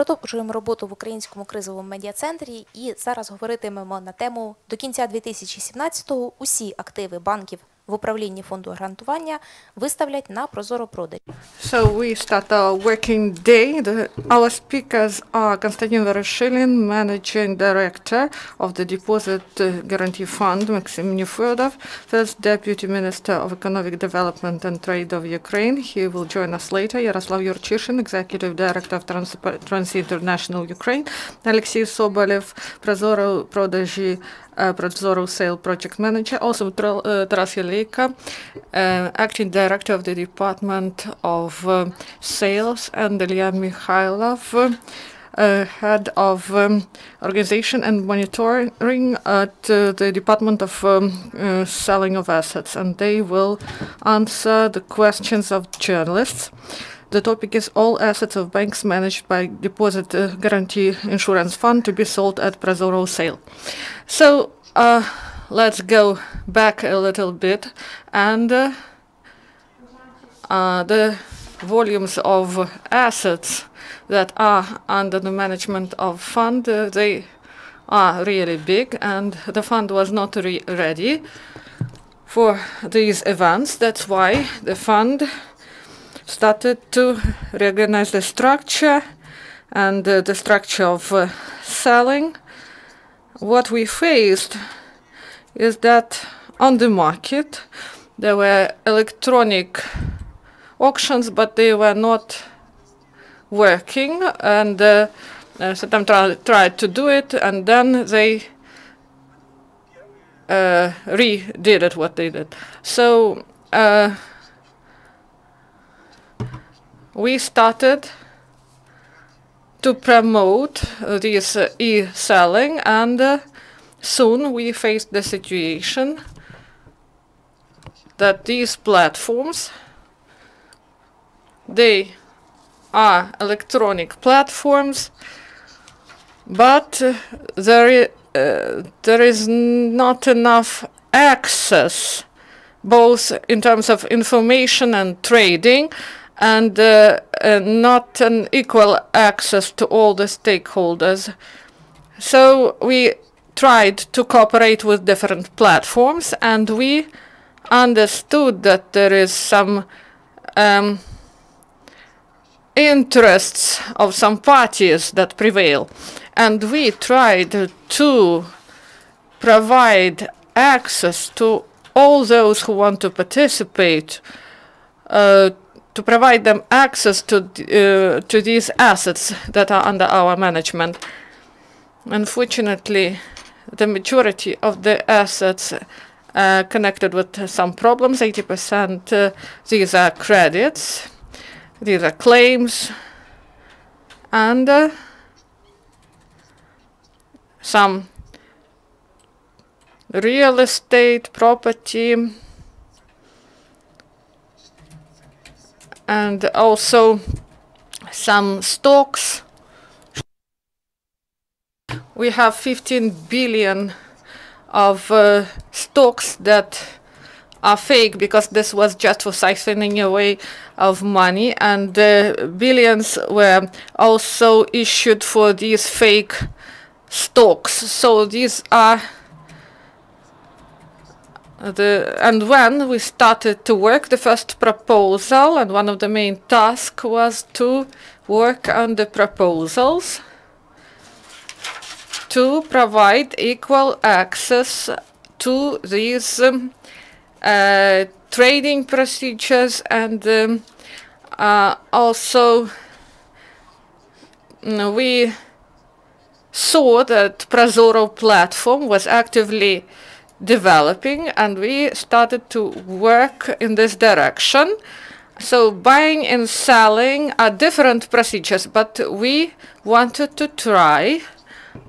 Продовжуємо роботу в Українському кризовому медіа-центрі і зараз говоритимемо на тему «До кінця 2017-го усі активи банків в управлінні фонду гарантування виставлять на ProZorro.Продажі». So we start our working day. Our speakers are Kostyantyn Vorushylin, Managing Director of the Deposit Guarantee Fund, Maxim Nefedov, First Deputy Minister of Economic Development and Trade of Ukraine. He will join us later. Yaroslav Yurchyshyn, Executive Director of Transparency International Ukraine. Oleksiy Sobolev, ProZorro.Sale Project Manager. Also Taras Yaleyka, Acting Director of the Department of Sales, and Ilya Mikhailov, Head of Organization and Monitoring at the Department of Selling of Assets, and they will answer the questions of journalists. The topic is all assets of banks managed by Deposit Guarantee Insurance Fund to be sold at ProZorro.Sale. So let's go back a little bit, and the volumes of assets that are under the management of fund, they are really big, and the fund was not ready for these events. That's why the fund started to reorganize the structure and the structure of selling. What we faced is that on the market there were electronic auctions, but they were not working, and some tried to do it, and then they redid it what they did. So we started to promote this e-selling, and soon we faced the situation that these platforms, they are electronic platforms, but there is not enough access, both in terms of information and trading, and not an equal access to all the stakeholders. So we tried to cooperate with different platforms, and we understood that there is some interests of some parties that prevail, and we tried to provide access to all those who want to participate, to provide them access to these assets that are under our management. Unfortunately, the majority of the assets are connected with some problems. 80% these are credits, these are claims, and some real estate property, and also some stocks. We have 15 billion of stocks that are fake, because this was just for siphoning away of money, and billions were also issued for these fake stocks. So these are and when we started to work, the first proposal, and one of the main tasks was to work on the proposals to provide equal access to these trading procedures, and also we saw that ProZorro platform was actively developing, and we started to work in this direction. So buying and selling are different procedures, but we wanted to try,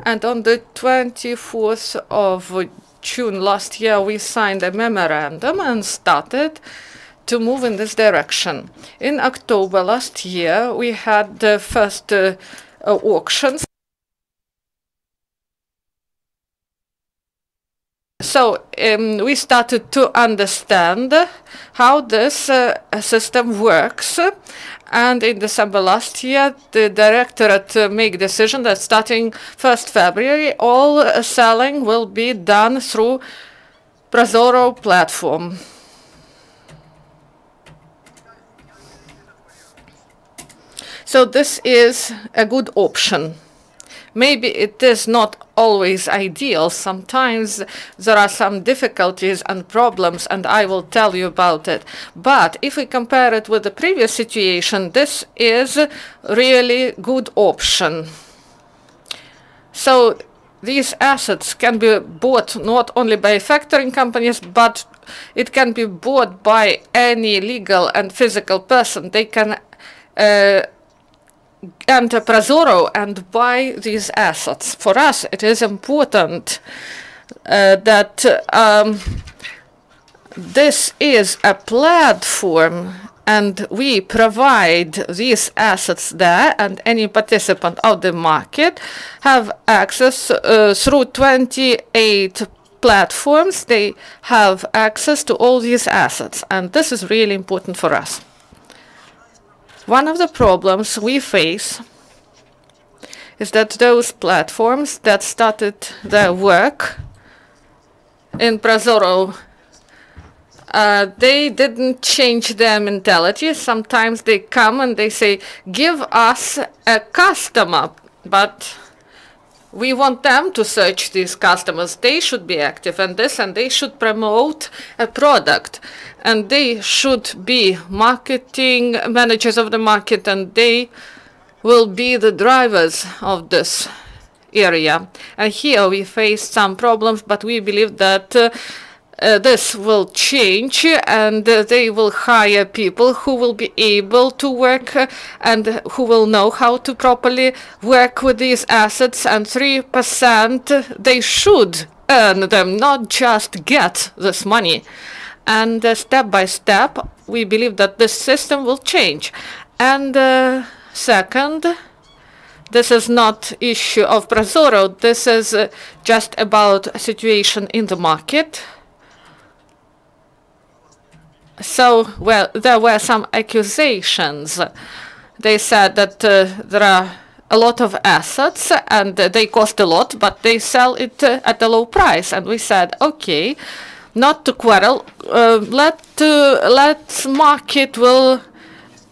and on the 24th of June last year we signed a memorandum and started to move in this direction. In October last year we had the first auctions. So we started to understand how this system works. And in December last year, the directorate made a decision that starting 1st February, all selling will be done through ProZorro platform. So this is a good option. Maybe it is not always ideal. Sometimes there are some difficulties and problems, and I will tell you about it. But if we compare it with the previous situation, this is really good option. So these assets can be bought not only by factoring companies, but it can be bought by any legal and physical person. They can enter ProZorro and buy these assets. For us, it is important that this is a platform and we provide these assets there, and any participant of the market have access through 28 platforms. They have access to all these assets, and this is really important for us. One of the problems we face is that those platforms that started their work in ProZorro, they didn't change their mentality. Sometimes they come and they say, give us a customer, but we want them to search these customers. They should be active in this, and they should promote a product. And they should be marketing managers of the market, and they will be the drivers of this area. And here we face some problems, but we believe that this will change, and they will hire people who will be able to work and who will know how to properly work with these assets. And 3% they should earn them, not just get this money. And step by step, we believe that this system will change. And second, this is not issue of ProZorro. This is just about a situation in the market. So, well, there were some accusations. They said that there are a lot of assets and they cost a lot, but they sell it at a low price. And we said, okay, not to quarrel, let's market will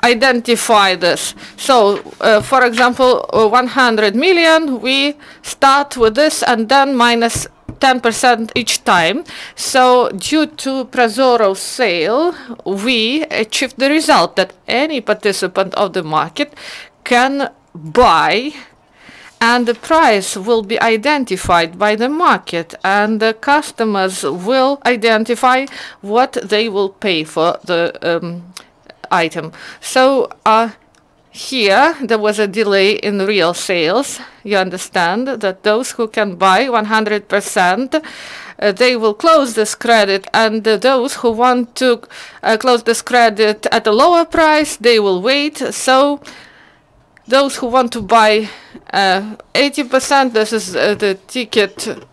identify this. So, for example, 100 million, we start with this and then minus 10% each time. So due to ProZorro.Sale, we achieved the result that any participant of the market can buy, and the price will be identified by the market, and the customers will identify what they will pay for the item. So here there was a delay in real sales. You understand that those who can buy 100%, they will close this credit, and those who want to close this credit at a lower price, they will wait. So those who want to buy 80%, this is the ticket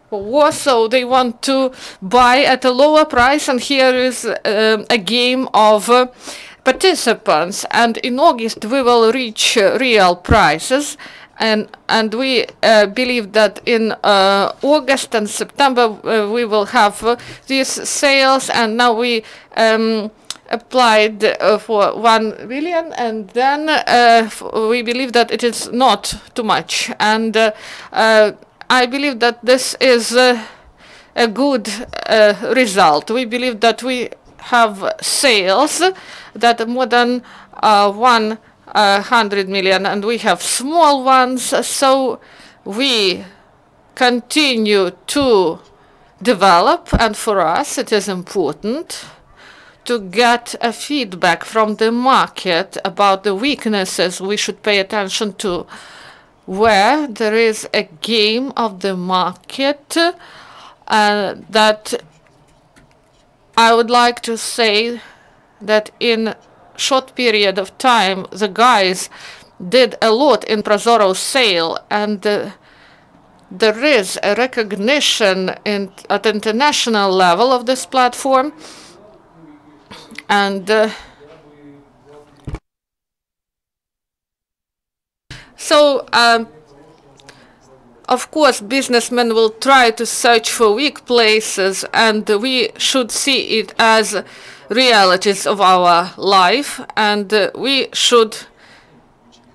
for Warsaw, they want to buy at a lower price, and here is a game of participants. And in August we will reach real prices, and we believe that in August and September we will have these sales. And now we applied for 1 billion, and then we believe that it is not too much. And I believe that this is a good result. We believe that we have sales that are more than 100 million, and we have small ones. So we continue to develop, and for us it is important to get a feedback from the market about the weaknesses we should pay attention to, where there is a game of the market that I would like to say that in short period of time the guys did a lot in ProZorro.Sale, and there is a recognition at international level of this platform, and of course, businessmen will try to search for weak places, and we should see it as realities of our life, and we should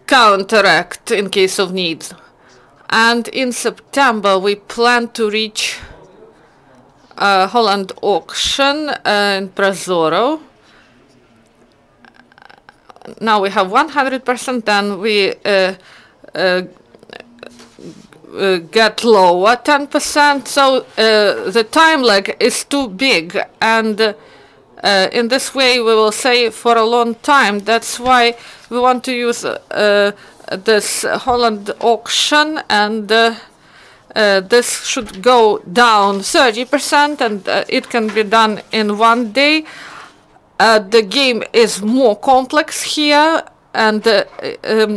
counteract in case of need. And in September, we plan to reach Holland auction in ProZorro. Now we have 100%, then we get lower 10%, so the time lag is too big, and in this way we will say for a long time. That's why we want to use this Holland auction, and this should go down 30%, and it can be done in one day. The game is more complex here, and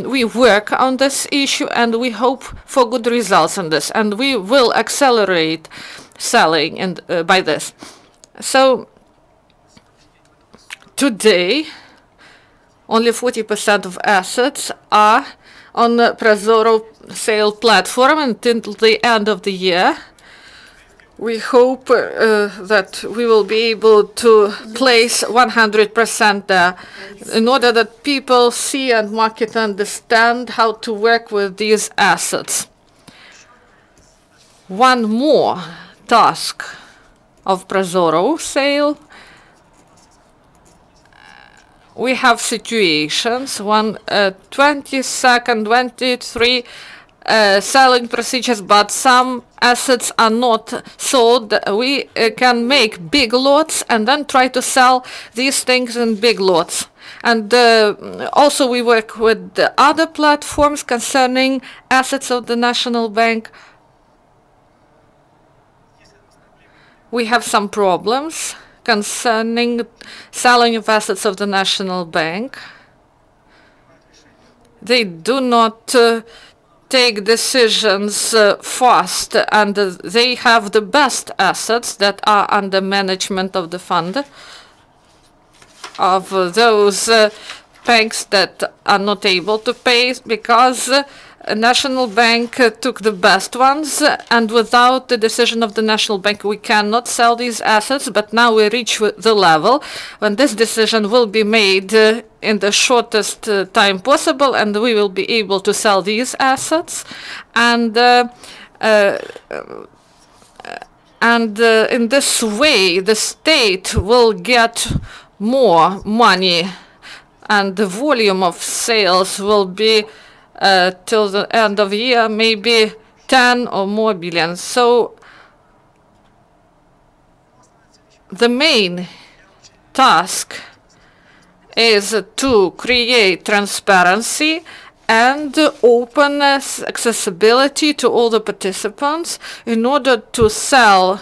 we work on this issue, and we hope for good results on this, and we will accelerate selling and by this. So today, only 40% of assets are on the ProZorro.Sale platform until the end of the year. We hope that we will be able to place 100% there in order that people see and market understand how to work with these assets. One more task of ProZorro.Sale. We have situations, 22nd, 23 selling procedures, but some assets are not sold. We can make big lots and then try to sell these things in big lots. And also we work with the other platforms concerning assets of the National Bank. We have some problems concerning selling of assets of the National Bank. They do not take decisions fast, and they have the best assets that are under management of the fund of those banks that are not able to pay, because National Bank took the best ones, and without the decision of the National Bank we cannot sell these assets. But now we reach the level when this decision will be made in the shortest time possible, and we will be able to sell these assets. And in this way the state will get more money, and the volume of sales will be till the end of the year maybe 10 or more billion. So the main task is to create transparency and openness, accessibility to all the participants in order to sell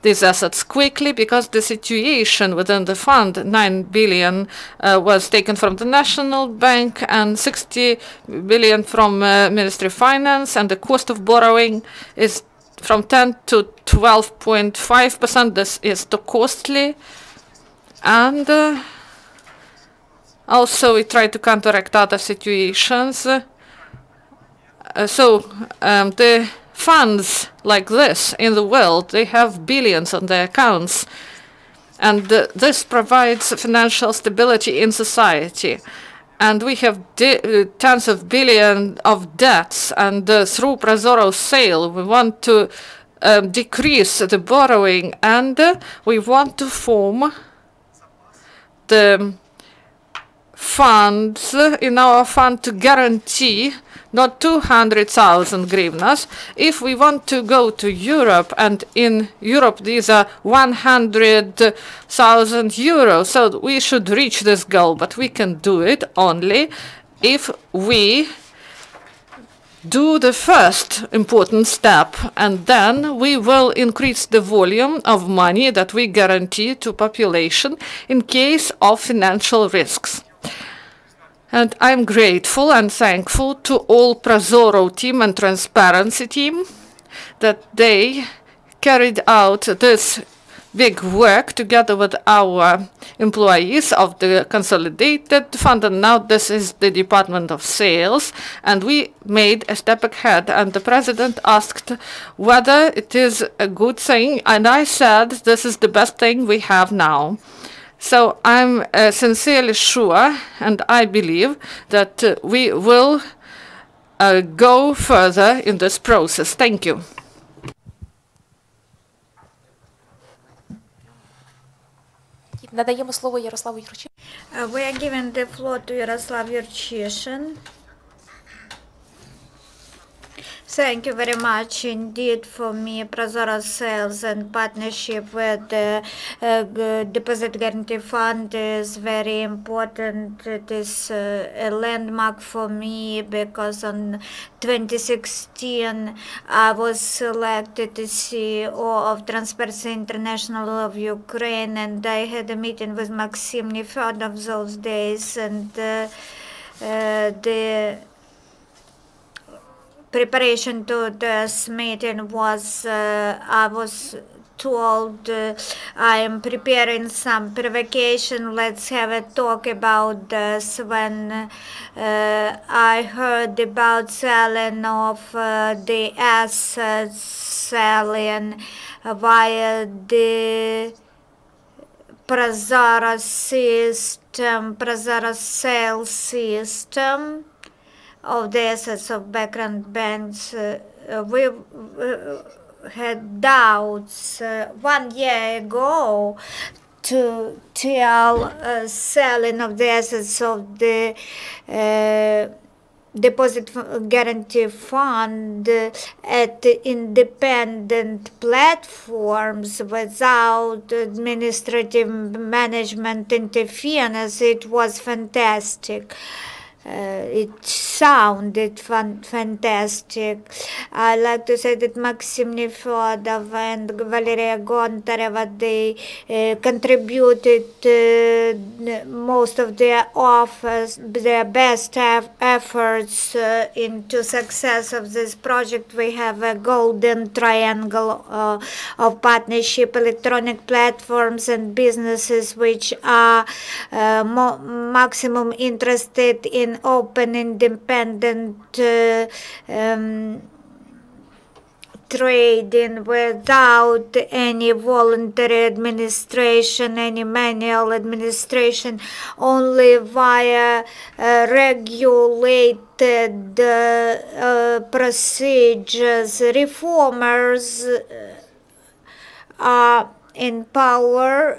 these assets quickly, because the situation within the fund, 9 billion was taken from the National Bank and 60 billion from Ministry of Finance, and the cost of borrowing is from 10 to 12.5%. This is too costly. And also we try to counteract other situations. The funds like this in the world, they have billions on their accounts, and this provides financial stability in society. And we have tens of billions of debts, and through ProZorro.Sale we want to decrease the borrowing, and we want to form the funds in our fund to guarantee not 200,000 hryvnias. If we want to go to Europe, and in Europe these are 100,000 euros, so we should reach this goal, but we can do it only if we do the first important step, and then we will increase the volume of money that we guarantee to population in case of financial risks. And I'm grateful and thankful to all ProZorro team and transparency team that they carried out this big work together with our employees of the consolidated fund, and now this is the Department of Sales, and we made a step ahead, and the president asked whether it is a good thing, and I said this is the best thing we have now. So I'm sincerely sure, and I believe that we will go further in this process. Thank you. Надаємо слово Ярославу Yurchyshyn. We are giving the floor to Yaroslav Yurchyshyn. Thank you very much indeed for me. ProZorro.Sale and partnership with the Deposit Guarantee Fund is very important. It is a landmark for me because on 2016 I was selected as CEO of Transparency International of Ukraine, and I had a meeting with Maxim Nefedov those days, and the preparation to this meeting was I was told I am preparing some provocation, let's have a talk about this. When I heard about selling of the assets, selling via the ProZorro system, ProZorro.Sale system of the assets of background banks, we had doubts 1 year ago to tell selling of the assets of the Deposit Guarantee Fund at independent platforms without administrative management interference. It was fantastic. It sounded fantastic. I like to say that Maxim Nefedov and Valeria Gontareva, they contributed most of their offers, their best efforts into success of this project. We have a golden triangle of partnership, electronic platforms and businesses which are maximum interested in open, independent trading without any voluntary administration, any manual administration, only via regulated procedures. Reformers are in power,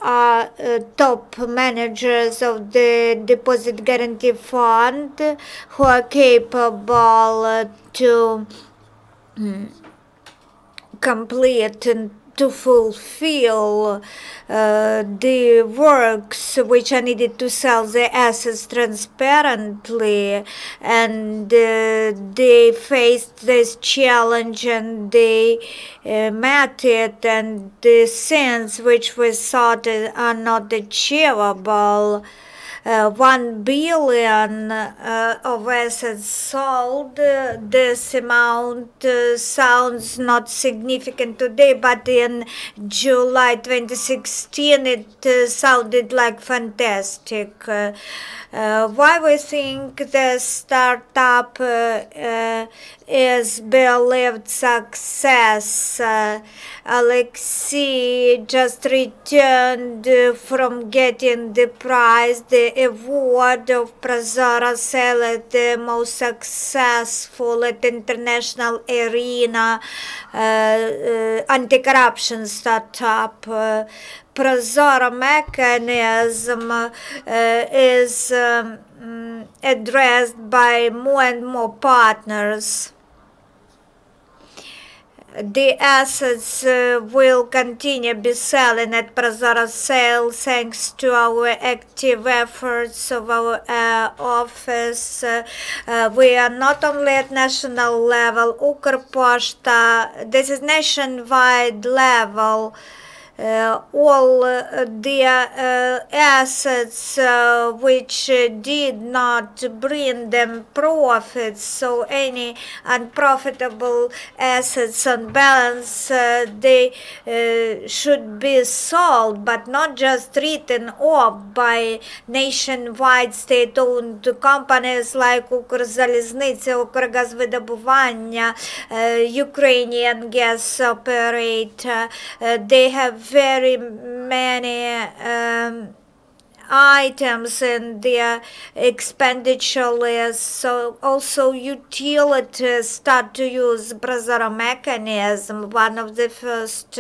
are top managers of the Deposit Guarantee Fund who are capable to complete and to fulfill the works which are needed to sell the assets transparently, and they faced this challenge and they met it, and the sins which we thought are not achievable. 1 billion of assets sold. This amount sounds not significant today, but in July 2016 it sounded like fantastic. Why we think the startup is believed success? Oleksiy just returned from getting the prize, the award of ProZorro.Sale, the most successful at international arena anti-corruption startup. ProZorro mechanism is addressed by more and more partners. The assets will continue to be selling at ProZorro.Sale thanks to our active efforts of our office. We are not only at national level, Ukrposhta, this is nationwide level. all their assets which did not bring them profits, so any unprofitable assets on balance they should be sold, but not just written off by nationwide state-owned companies like Укрзалізниця, Укргазвидобування, Ukrainian gas operator. They have very many items in their expenditure list, so also utilities start to use ProZorro mechanism. One of the first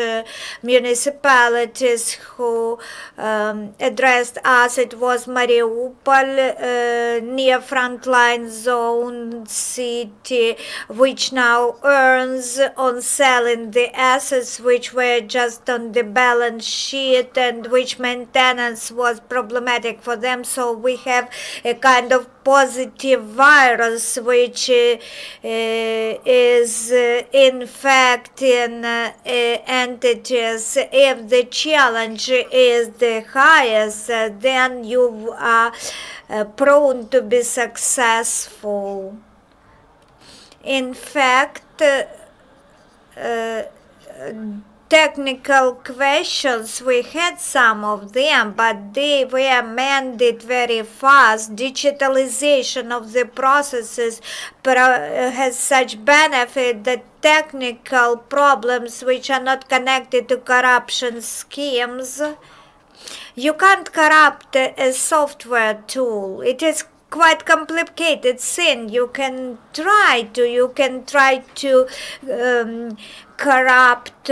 municipalities who addressed us, it was Mariupol, near frontline zone city, which now earns on selling the assets which were just on the balance sheet and which maintenance was problematic for them. So we have a kind of positive virus which is infecting entities. If the challenge is the highest, then you are prone to be successful. In fact, technical questions, we had some of them, but they were mended very fast. Digitalization of the processes has such benefit that technical problems which are not connected to corruption schemes, you can't corrupt a software tool. It is quite complicated thing. You can try to corrupt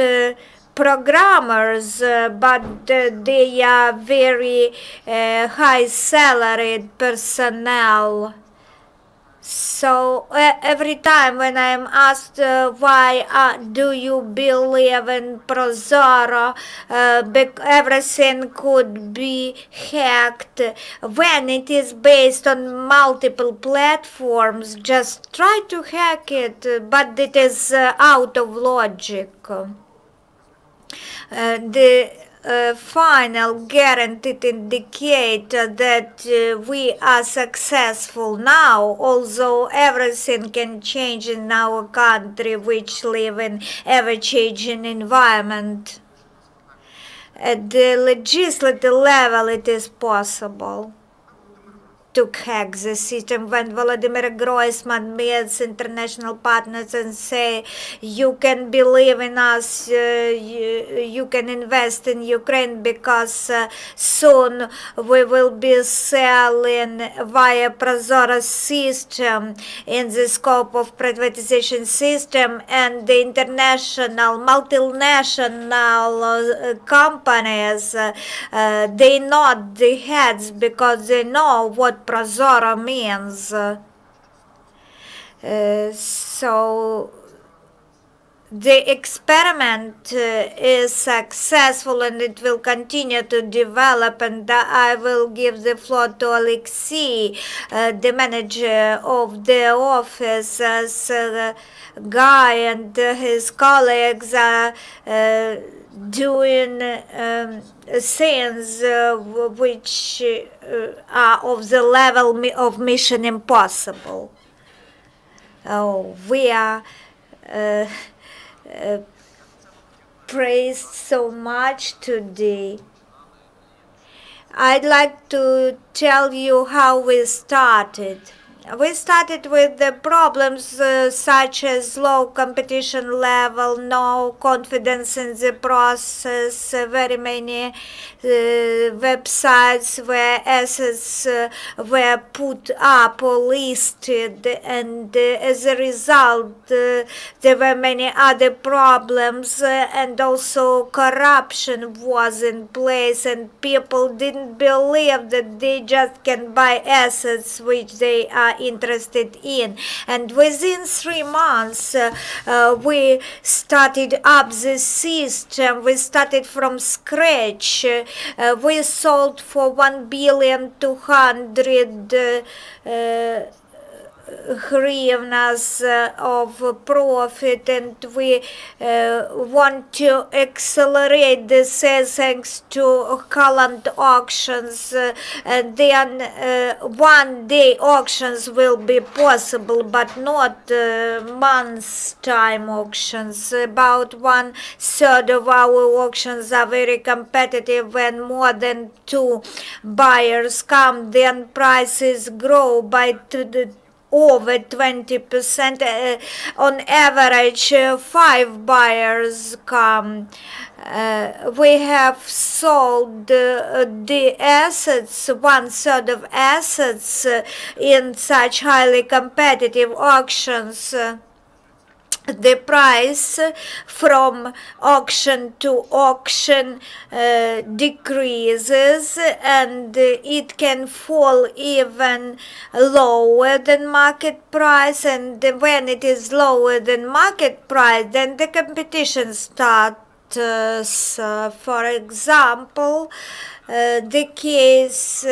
programmers, but they are very high salaried personnel. So every time when I'm asked why do you believe in ProZorro, everything could be hacked. When it is based on multiple platforms, just try to hack it, but it is out of logic. The final guaranteed indicator that we are successful now, although everything can change in our country, which live in ever-changing environment. At the legislative level, it is possible to hack the system. When Vladimir Groisman meets international partners and say, you can believe in us, you can invest in Ukraine because soon we will be selling via ProZorro system in the scope of privatization system, and the international multinational companies, they nod their heads because they know what ProZorro means. So the experiment is successful and it will continue to develop, and I will give the floor to Oleksiy, the manager of the office, as Guy and his colleagues are doing things which are of the level of Mission Impossible. We are praised so much today. I'd like to tell you how we started. We started with the problems such as low competition level, no confidence in the process, very many websites where assets were put up or listed, and as a result there were many other problems, and also corruption was in place, and people didn't believe that they just can buy assets which they are interested in. And within 3 months we started up the system. We started from scratch. We sold for 1,200,000,000 hryvnias of profit, and we want to accelerate the sales thanks to Holland auctions. And then one day auctions will be possible, but not months time auctions. About 1/3 of our auctions are very competitive. When more than 2 buyers come, then prices grow by over 20%. On average, 5 buyers come. We have sold the assets, 1/3 of assets in such highly competitive auctions. The price from auction to auction decreases, and it can fall even lower than market price, and when it is lower than market price, then the competition starts. For example, the case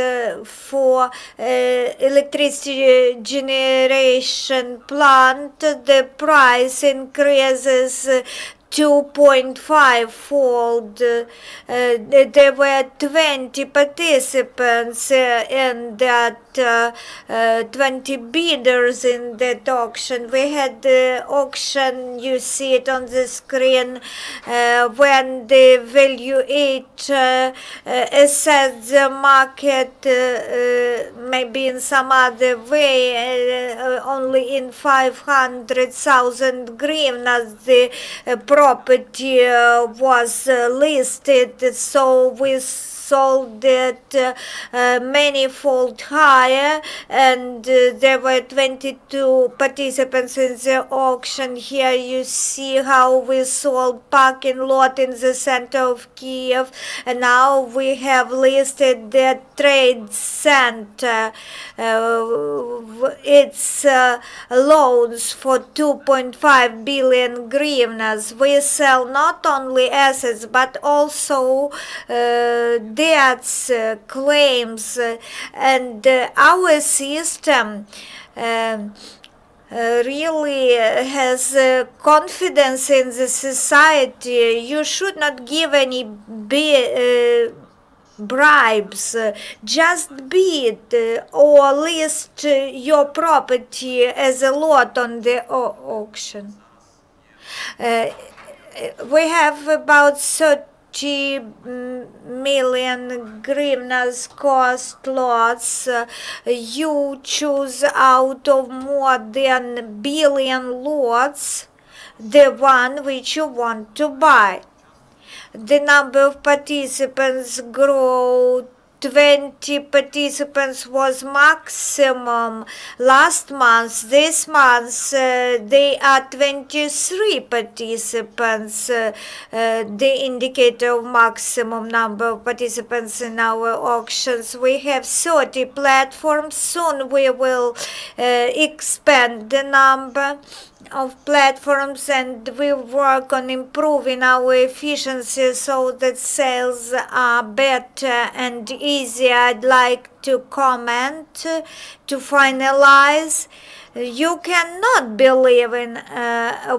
for electricity generation plant, the price increases 2.5-fold. There were 20 participants in that, 20 bidders in that auction. We had the auction, you see it on the screen, when the valuator assessed the market, maybe in some other way, only in 500,000 hryvnias the property was listed, so we sold it manifold higher, and there were 22 participants in the auction. Here you see how we sold parking lot in the center of Kiev, and now we have listed the trade center. It's loans for 2.5 billion hryvnias. We sell not only assets but also debts, claims, and our system really has confidence in the society. You should not give any bribes, just bid or list your property as a lot on the auction. We have about 30 million hryvnias cost lots. You choose out of more than billion lots the one which you want to buy. The number of participants grow. 20 participants was maximum last month. This month they are 23 participants, the indicator of maximum number of participants in our auctions. We have 30 platforms. Soon we will expand the number of platforms, and we work on improving our efficiency so that sales are better and easier. I'd like to comment to finalize. You cannot believe in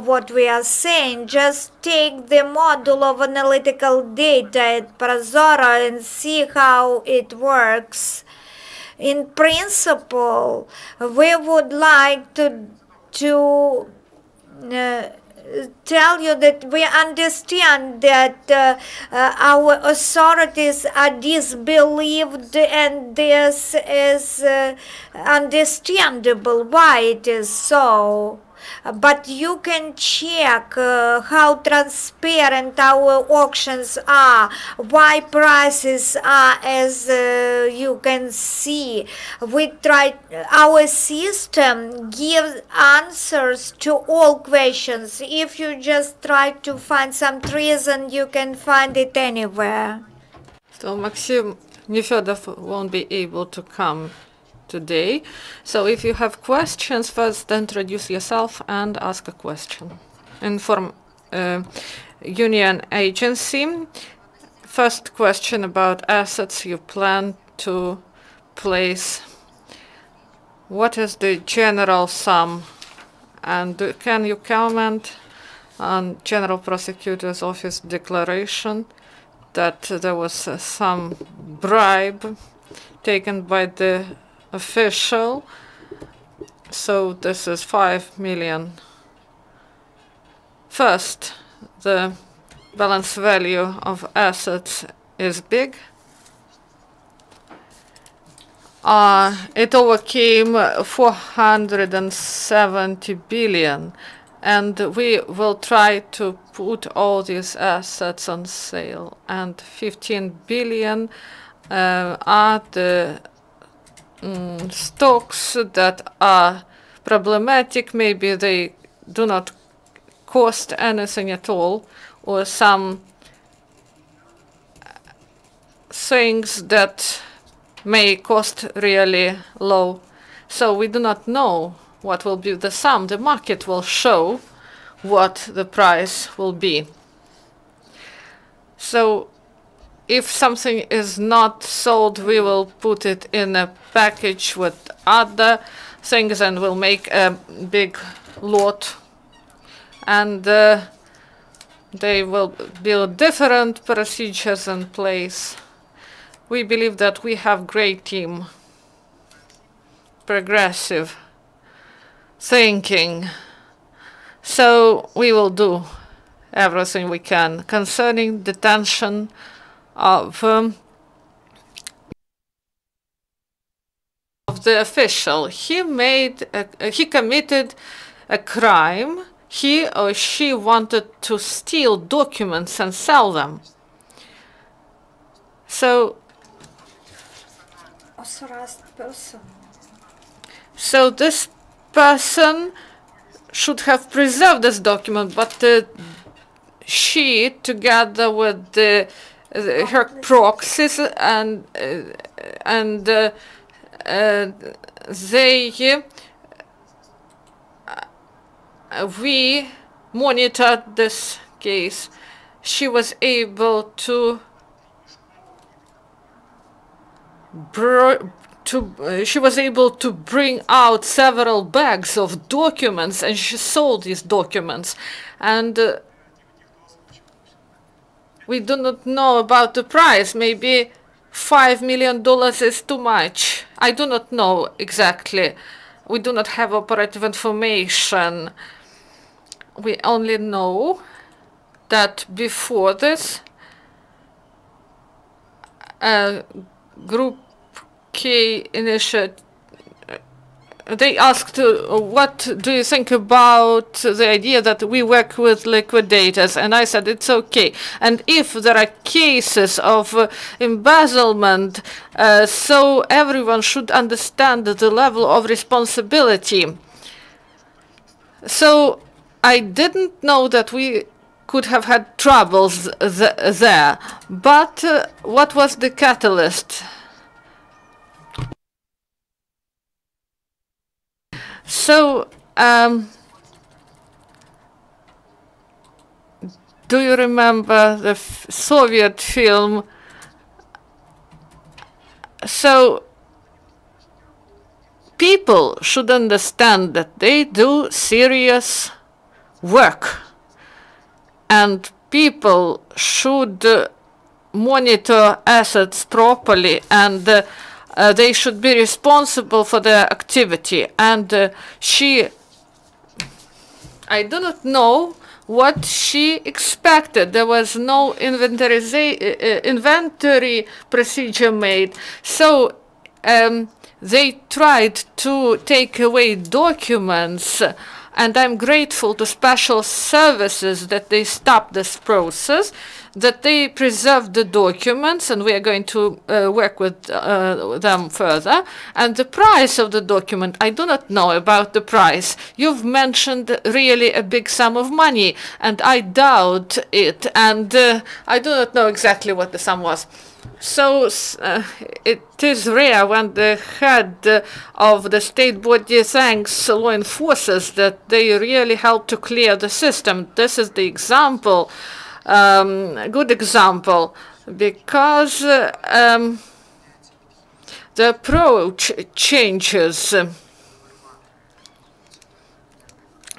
what we are saying. Just take the module of analytical data at ProZorro and see how it works. In principle, we would like to tell you that we understand that our authorities are disbelieved, and this is understandable why it is so. But you can check how transparent our auctions are, why prices are as you can see. Our system gives answers to all questions. If you just try to find some reason, you can find it anywhere. So Maxim Nefedov won't be able to come today. So if you have questions, first introduce yourself and ask a question. Inform Union Agency. First question about assets you plan to place what is the general sum? And can you comment on General Prosecutor's Office declaration that there was some bribe taken by the official? So this is 5 million. First, the balance value of assets is big. It overcame 470 billion, and we will try to put all these assets on sale. And 15 billion are the stocks that are problematic. Maybe they do not cost anything at all, or some things that may cost really low. So we do not know what will be the sum. The market will show what the price will be. So if something is not sold, we will put it in a package with other things and we'll make a big lot. And they will build different procedures in place. We believe that we have great team, progressive thinking. So we will do everything we can concerning detention of the official. He committed a crime. He or she wanted to steal documents and sell them. So this person should have preserved this document, but she, together with her proxies, and we monitored this case. She was able to bring out several bags of documents, and she sold these documents. And we do not know about the price. Maybe $5 million is too much. I do not know exactly. We do not have operative information. We only know that before this, Group K initiative, they asked, what do you think about the idea that we work with liquidators? And I said, it's okay. And if there are cases of embezzlement, so everyone should understand the level of responsibility. So I didn't know that we could have had troubles there. But what was the catalyst? So, do you remember the Soviet film? So, people should understand that they do serious work, and people should monitor assets properly, and they should be responsible for their activity. And I do not know what she expected. There was no inventory procedure made. So they tried to take away documents. And I'm grateful to special services that they stopped this process, that they preserved the documents, and we are going to work with them further. And the price of the document, I do not know about the price. You've mentioned really a big sum of money, and I doubt it, and I do not know exactly what the sum was. So it is rare when the head of the state body thanks law enforcers that they really help to clear the system. This is the example, good example, because the approach changes.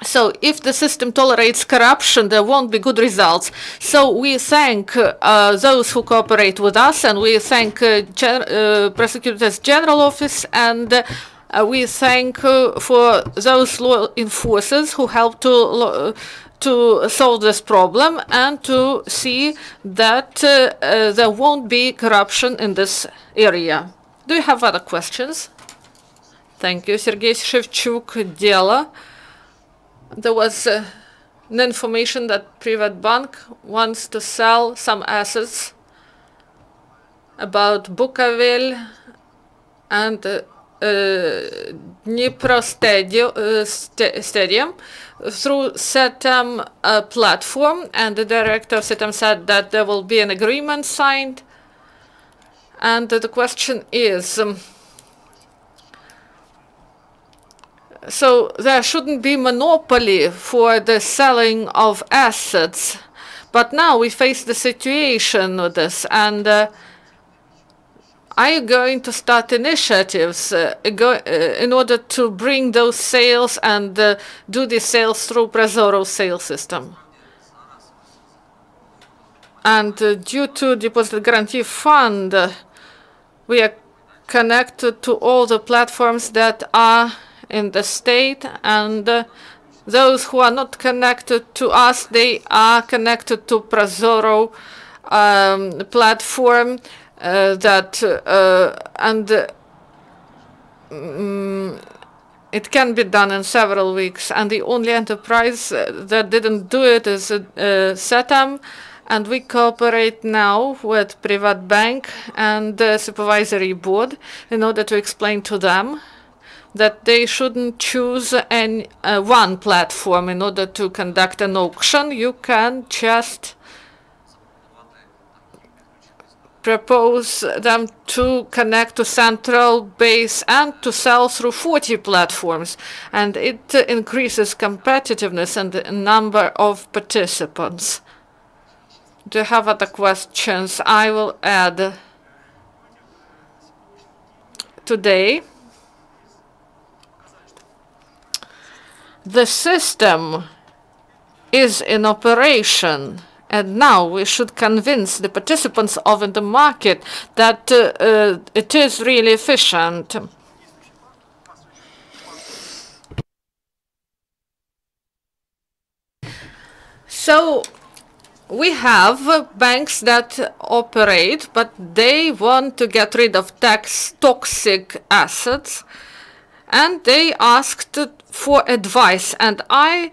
So if the system tolerates corruption, there won't be good results. So we thank those who cooperate with us, and we thank Prosecutor's General Office, and we thank for those law enforcers who help to solve this problem and to see that there won't be corruption in this area. Do you have other questions? Thank you. Sergei Shevchuk, Dela. There was an information that Privat Bank wants to sell some assets about Bukovel and Dnipro Stadium through SETAM platform, and the director of SETAM said that there will be an agreement signed. And the question is, so there shouldn't be monopoly for the selling of assets, but now we face the situation with this, and are you going to start initiatives in order to bring those sales and do the sales through ProZorro.Sale system? And due to Deposit Guarantee Fund, we are connected to all the platforms that are in the state, and those who are not connected to us, they are connected to ProZorro platform it can be done in several weeks. And the only enterprise that didn't do it is SETAM, and we cooperate now with Privat Bank and the supervisory board in order to explain to them that they shouldn't choose one platform in order to conduct an auction. You can just propose them to connect to central base and to sell through 40 platforms, and it increases competitiveness and the number of participants. Do you have other questions? I will add today the system is in operation, and now we should convince the participants of the market that it is really efficient. So we have banks that operate, but they want to get rid of toxic assets, and they asked for advice. And I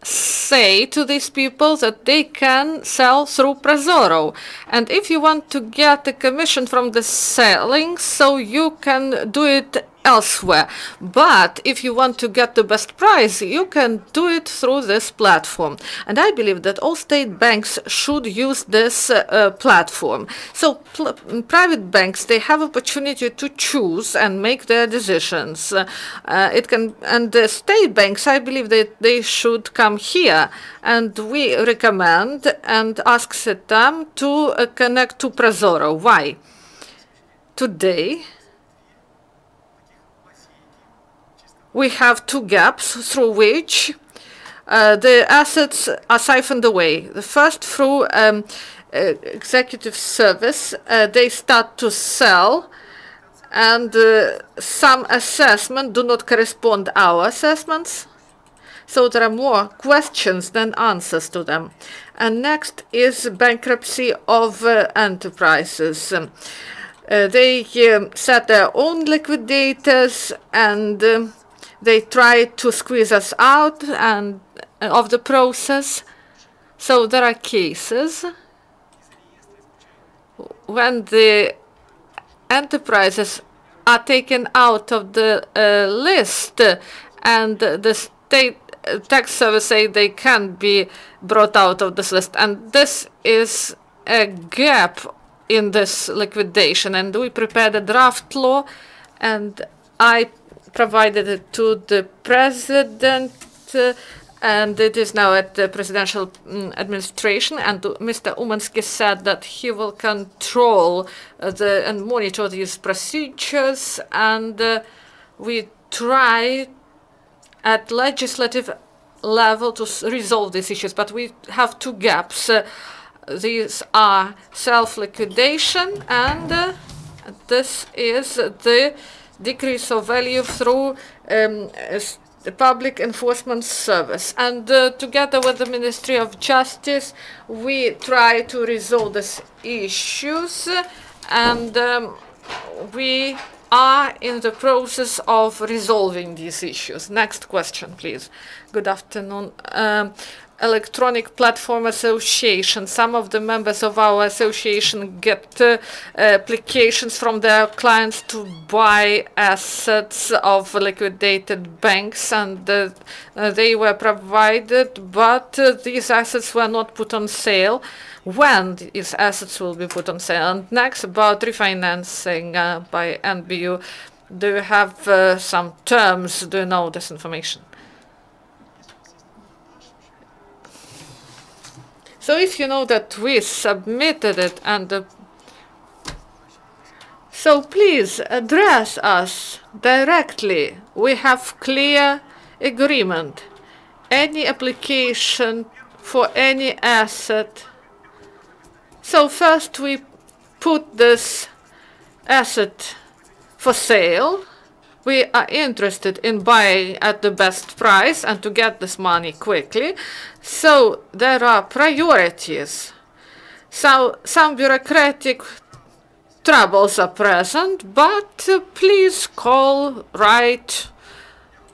say to these people that they can sell through ProZorro. And if you want to get a commission from the selling, so you can do it elsewhere. But if you want to get the best price, you can do it through this platform. And I believe that all state banks should use this platform. So private banks, they have opportunity to choose and make their decisions. And the state banks, I believe that they should come here. And we recommend and ask them to connect to ProZorro. Why? Today, we have two gaps through which the assets are siphoned away. The first, through executive service, they start to sell, and some assessments do not correspond our assessments. So there are more questions than answers to them. And next is bankruptcy of enterprises. They set their own liquidators, and they try to squeeze us out of the process. So there are cases when the enterprises are taken out of the list, and the state tax service say they can't be brought out of this list. And this is a gap in this liquidation. And we prepared a draft law, and I provided it to the president, and it is now at the presidential administration. And Mr. Umansky said that he will control and monitor these procedures, and we try at legislative level to resolve these issues, but we have two gaps. These are self-liquidation and this is the decrease of value through the public enforcement service. And together with the Ministry of Justice, we try to resolve these issues, and we are in the process of resolving these issues. Next question, please. Good afternoon. Electronic Platform Association. Some of the members of our association get applications from their clients to buy assets of liquidated banks, and they were provided, but these assets were not put on sale. When these assets will be put on sale? And next, about refinancing by NBU. Do you have some terms? Do you know this information? So if you know that we submitted it, and so please address us directly. We have clear agreement. Any application for any asset. So first we put this asset for sale. We are interested in buying at the best price and to get this money quickly. So there are priorities. So some bureaucratic troubles are present, but please call, write,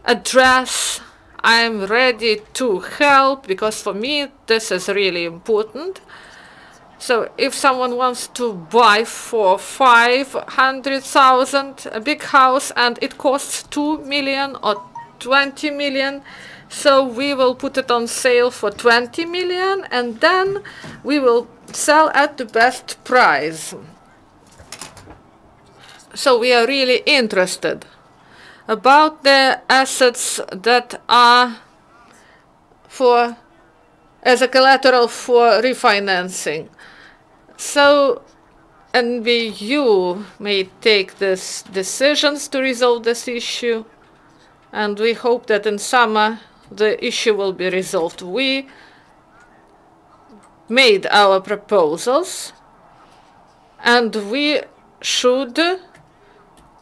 address. I'm ready to help, because for me this is really important. So if someone wants to buy for 500,000 a big house and it costs 2 million or 20 million, so we will put it on sale for 20 million and then we will sell at the best price. So we are really interested about the assets that are for as a collateral for refinancing. So NBU may take these decisions to resolve this issue, and we hope that in summer the issue will be resolved. We made our proposals, and we should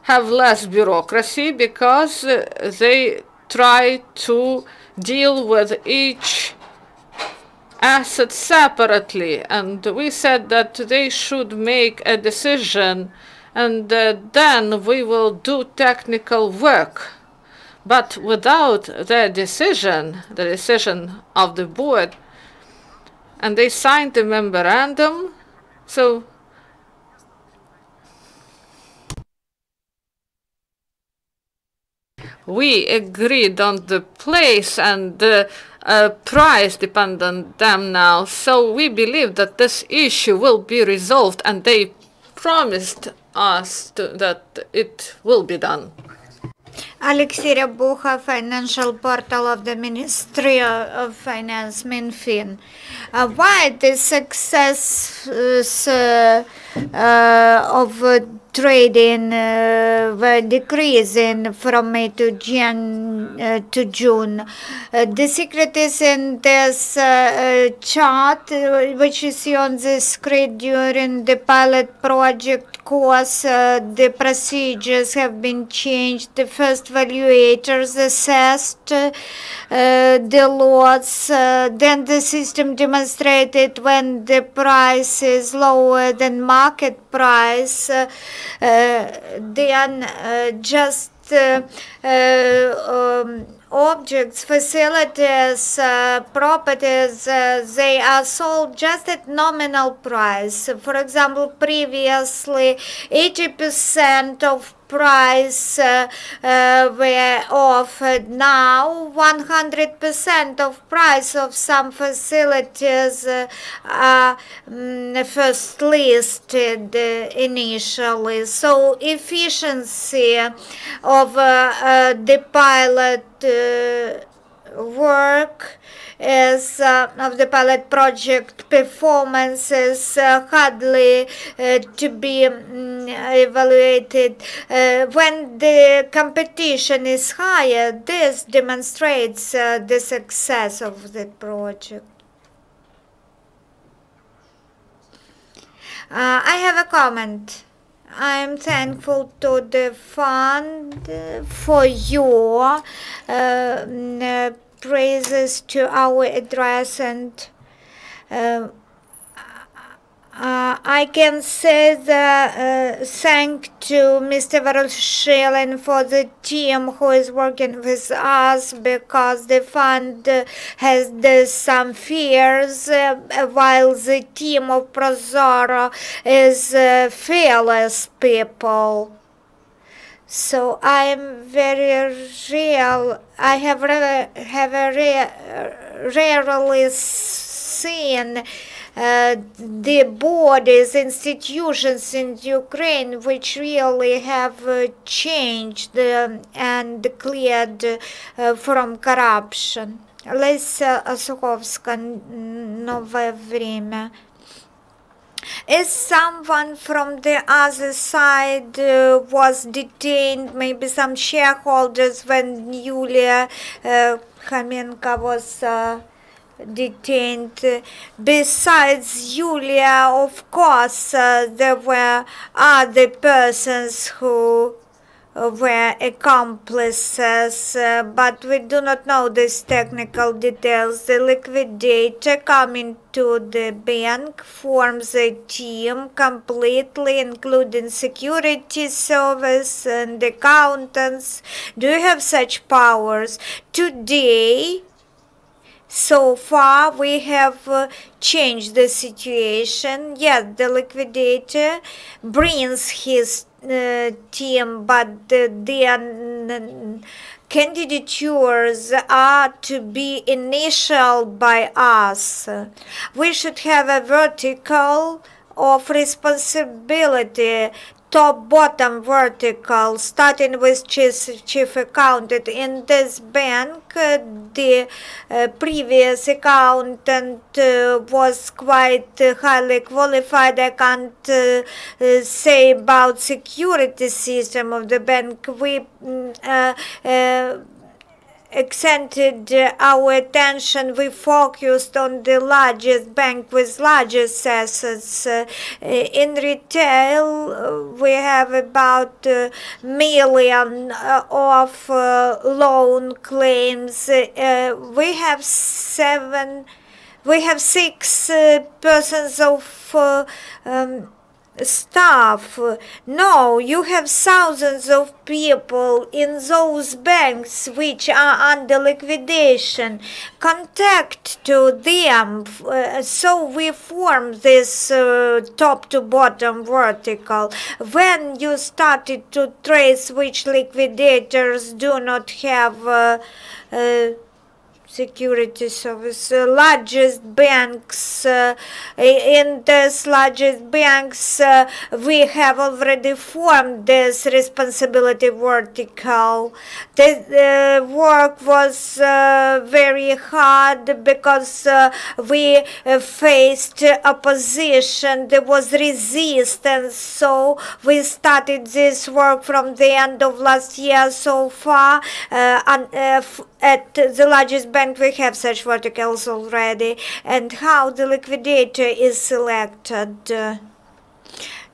have less bureaucracy because they try to deal with each asset separately, and we said that they should make a decision and then we will do technical work. But without the decision of the board, and they signed the memorandum, so we agreed on the place and the price depend on them now. So we believe that this issue will be resolved, and they promised us that it will be done. Oleksiy, financial portal of the Ministry of Finance, Minfin. Why the success of trading were decreasing from May to June? The secret is in this chart, which you see on the screen. During the pilot project course, the procedures have been changed. The first valuators assessed the lots, then the system demonstrated when the price is lower than market price, then just objects, facilities, properties, they are sold just at nominal price. For example, previously 80% of price were offered. Now 100% of price of some facilities are first listed initially. So efficiency of the pilot work is of the pilot project performance is hardly to be evaluated. When the competition is higher, this demonstrates the success of the project. I have a comment. I'm thankful to the fund for your praises to our address, and I can say the thank to Mr. Vorushylin for the team who is working with us, because the fund has some fears, while the team of ProZorro is fearless people. So I am very real. I have rarely seen the bodies, institutions in Ukraine which really have changed and cleared from corruption. Леся Суховська, Нове время. Is someone from the other side was detained, maybe some shareholders, when Yulia Khamenka was detained? Besides Yulia, of course, there were other persons who were accomplices, but we do not know these technical details. The liquidator coming to the bank forms a team completely, including security service and accountants. Do you have such powers? Today, so far, we have changed the situation. Yes, the liquidator brings his team, but their candidatures are to be initialed by us. We should have a vertical of responsibility, top-bottom vertical, starting with chief accountant. In this bank, the previous accountant was quite highly qualified. I can't say about security system of the bank. We accented our attention, we focused on the largest bank with largest assets. In retail, we have about million of loan claims. We have 6 persons of staff. No, you have thousands of people in those banks which are under liquidation. Contact to them. So we form this top to bottom vertical. When you started to trace which liquidators do not have security service, largest banks, in these largest banks we have already formed this responsibility vertical. The work was very hard because we faced opposition, there was resistance, so we started this work from the end of last year. So far at the largest bank we have such verticals already. And how the liquidator is selected?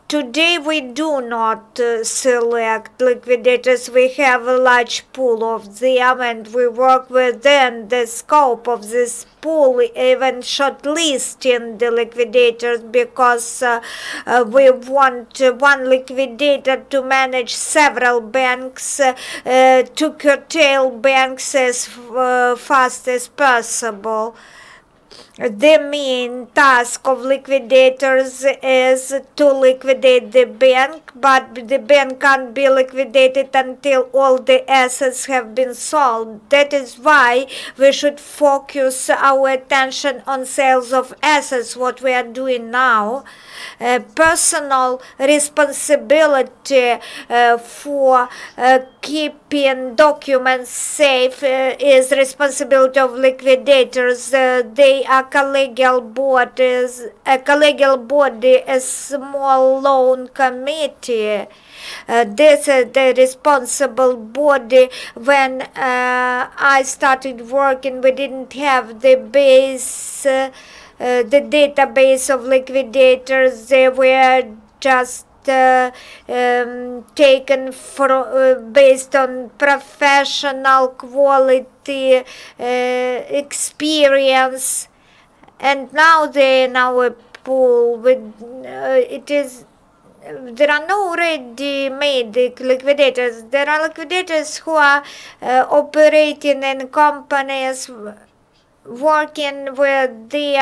Today we do not select liquidators. We have a large pool of them and we work within the scope of this pool, even shortlisting the liquidators, because we want one liquidator to manage several banks, to curtail banks as fast as possible. The main task of liquidators is to liquidate the bank, but the bank can't be liquidated until all the assets have been sold. That is why we should focus our attention on sales of assets, what we are doing now. personal responsibility for keeping documents safe is responsibility of liquidators. They are collegial bodies, a small loan committee. This is the responsible body. When I started working, we didn't have the database of liquidators. They were just taken based on professional quality, experience, and now they are now a pool with there are no ready-made liquidators. There are liquidators who are operating in companies, working with the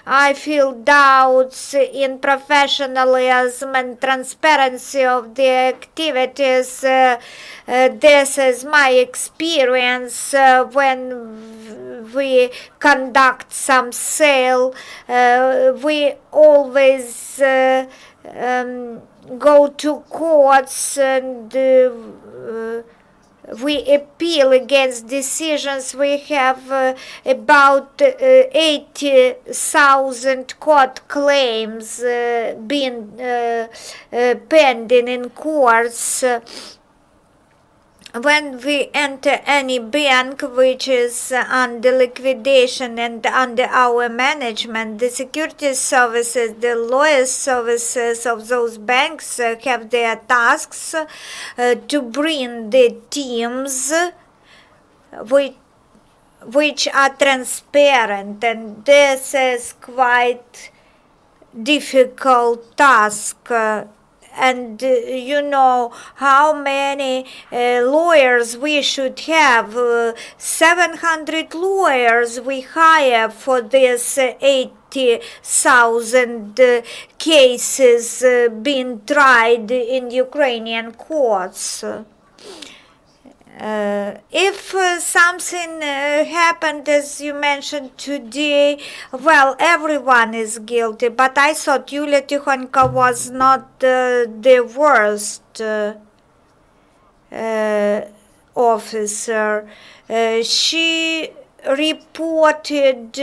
I feel doubts in professionalism and transparency of the activities. This is my experience when we conduct some sale. We always go to courts and we appeal against decisions. We have about 80,000 court claims being pending in courts. When we enter any bank which is under liquidation and under our management, the security services, the lawyer services of those banks have their tasks to bring the teams which are transparent, and this is quite difficult task. And you know how many lawyers we should have. 700 lawyers we hire for this 80,000 cases being tried in Ukrainian courts. If something happened, as you mentioned today, well, everyone is guilty, but I thought Yulia Tikhonko was not the worst officer. She reported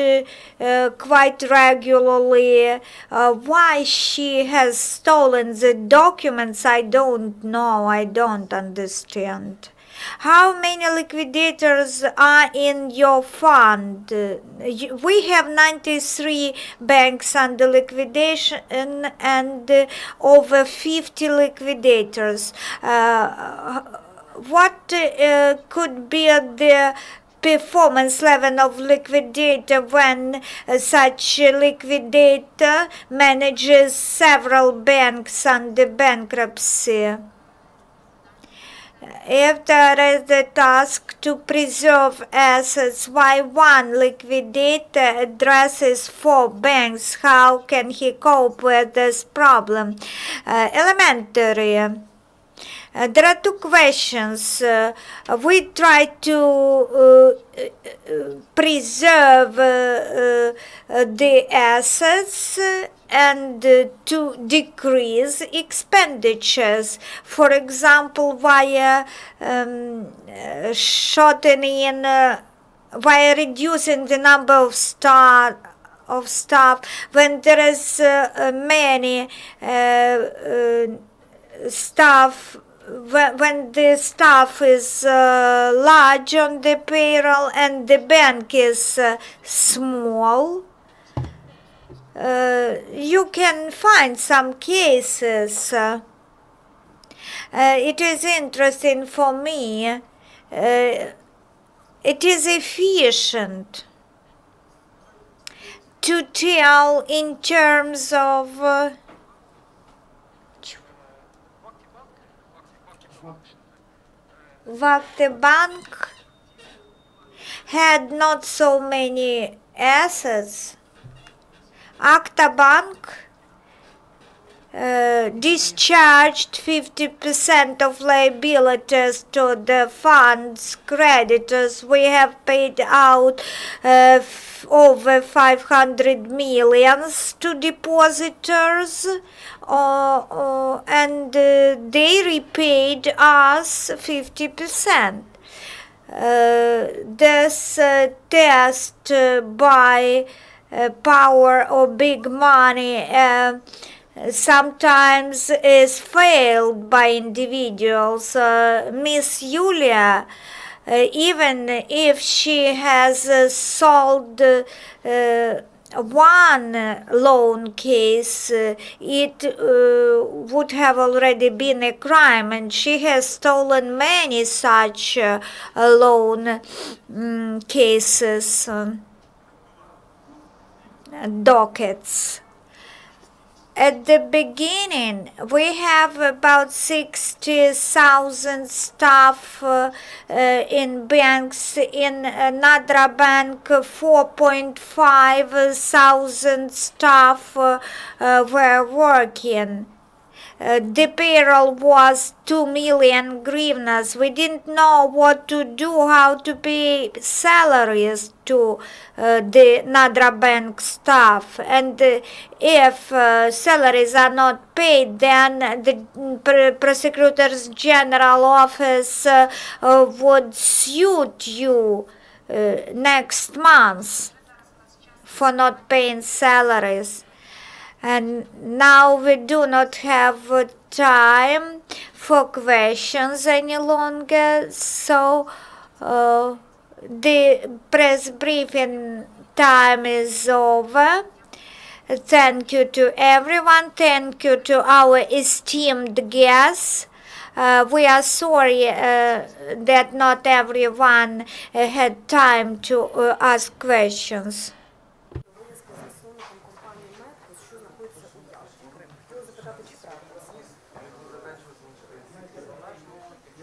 quite regularly. Why she has stolen the documents, I don't know, I don't understand. How many liquidators are in your fund? We have 93 banks under liquidation and over 50 liquidators. What could be the performance level of liquidator when such a liquidator manages several banks under bankruptcy? If there is the task to preserve assets, why one liquidator addresses 4 banks? How can he cope with this problem? Elementary. There are 2 questions. We try to preserve the assets and to decrease expenditures. For example, via shortening, via reducing the number of staff, when there is many staff. When the staff is large on the payroll and the bank is small, you can find some cases. It is interesting for me. It is efficient to tell in terms of Vakhtebank had not so many assets. Akta Bank discharged 50% of liabilities to the fund's creditors. We have paid out over 500 millions to depositors, and they repaid us 50%. This test by power or big money sometimes is failed by individuals. Miss Yulia, even if she has solved one loan case, it would have already been a crime, and she has stolen many such loan cases, dockets. At the beginning, we have about 60,000 staff in banks. In another bank, 4,500 staff were working. The payroll was 2 million hryvnias. We didn't know what to do, how to pay salaries to the Nadra Bank staff. And if salaries are not paid, then the Prosecutor's General Office would sue you next month for not paying salaries. And now we do not have time for questions any longer, so the press briefing time is over. Thank you to everyone. Thank you to our esteemed guests. We are sorry that not everyone had time to ask questions. Обов'язки засновником компанії «Метрос», що знаходиться у Ялті. Хотіла запитати, чи правда